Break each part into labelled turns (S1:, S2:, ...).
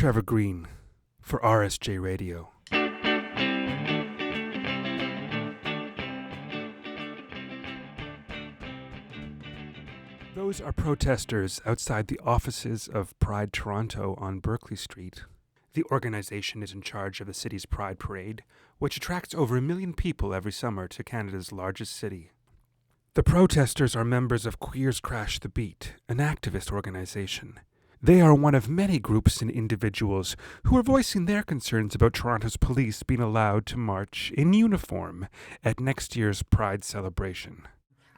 S1: Trevor Green for RSJ Radio. Those are protesters outside the offices of Pride Toronto on Berkeley Street. The organization is in charge of the city's Pride Parade, which attracts over 1 million people every summer to Canada's largest city. The protesters are members of Queers Crash the Beat, an activist organization. They are one of many groups and individuals who are voicing their concerns about Toronto's police being allowed to march in uniform at next year's Pride celebration.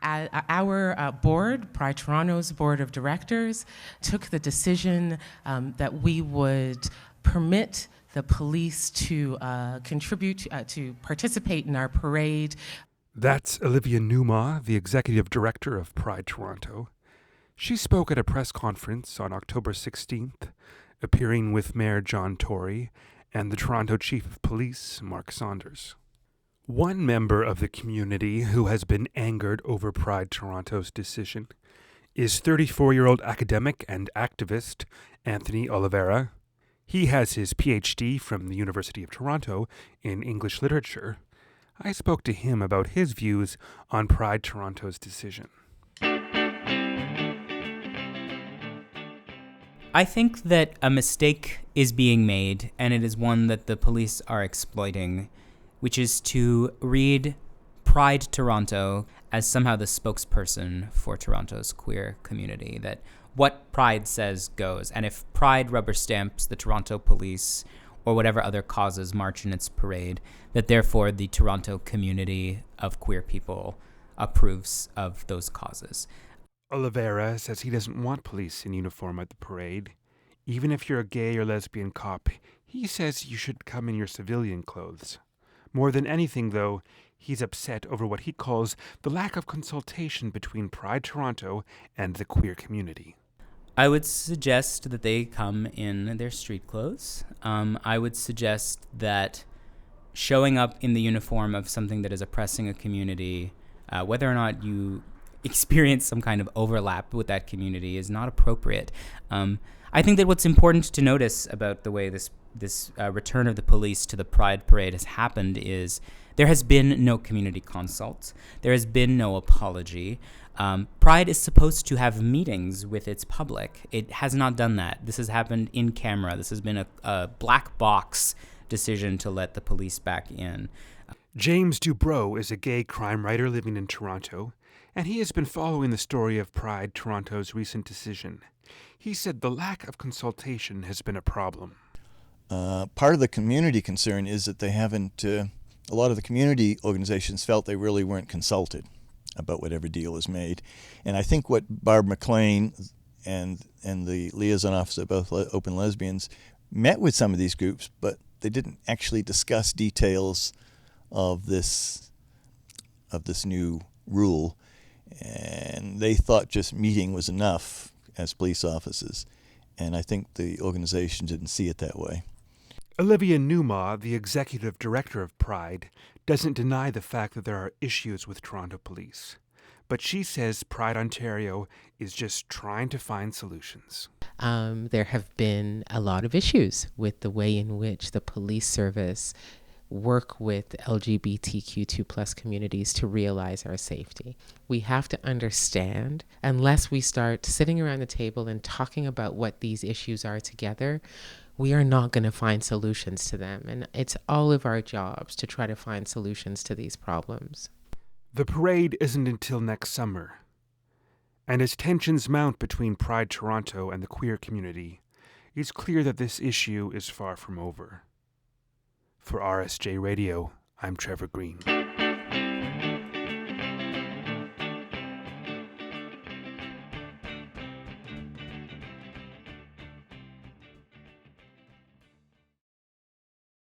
S2: Our board, Pride Toronto's board of directors, took the decision that we would permit the police to contribute, to participate in our parade.
S1: That's Olivia Newmaw, the executive director of Pride Toronto. She spoke at a press conference on October 16th, appearing with Mayor John Tory and the Toronto Chief of Police, Mark Saunders. One member of the community who has been angered over Pride Toronto's decision is 34-year-old academic and activist Anthony Oliveira. He has his PhD from the University of Toronto in English literature. I spoke to him about his views on Pride Toronto's decision.
S3: I think that a mistake is being made, and it is one that the police are exploiting, which is to read Pride Toronto as somehow the spokesperson for Toronto's queer community, that what Pride says goes. And if Pride rubber stamps the Toronto police or whatever other causes march in its parade, that therefore the Toronto community of queer people approves of those causes.
S1: Oliveira says he doesn't want police in uniform at the parade. Even if you're a gay or lesbian cop, he says you should come in your civilian clothes. More than anything, though, he's upset over what he calls the lack of consultation between Pride Toronto and the queer community.
S3: I would suggest that they come in their street clothes. I would suggest that showing up in the uniform of something that is oppressing a community, whether or not you experience some kind of overlap with that community, is not appropriate. I think that what's important to notice about the way this return of the police to the Pride Parade has happened is there has been no community consult. There has been no apology. Pride is supposed to have meetings with its public. It has not done that. This has happened in camera. This has been a black box decision to let the police back in.
S1: James Dubrow is a gay crime writer living in Toronto, and he has been following the story of Pride Toronto's recent decision. He said the lack of consultation has been a problem.
S4: Part of the community concern is that they haven't, a lot of the community organizations felt they really weren't consulted about whatever deal was made. And I think what Barb McLean and the liaison officer of both Open Lesbians met with some of these groups, but they didn't actually discuss details of this new rule. And they thought just meeting was enough as police officers. And I think the organization didn't see it that way.
S1: Olivia Newmaw, the executive director of Pride, doesn't deny the fact that there are issues with Toronto police. But she says Pride Ontario is just trying to find solutions.
S2: There have been a lot of issues with the way in which the police service work with LGBTQ2+ communities to realize our safety. We have to understand, unless we start sitting around the table and talking about what these issues are together, we are not going to find solutions to them. And it's all of our jobs to try to find solutions to these problems.
S1: The parade isn't until next summer. And as tensions mount between Pride Toronto and the queer community, it's clear that this issue is far from over. For RSJ Radio, I'm Trevor Green.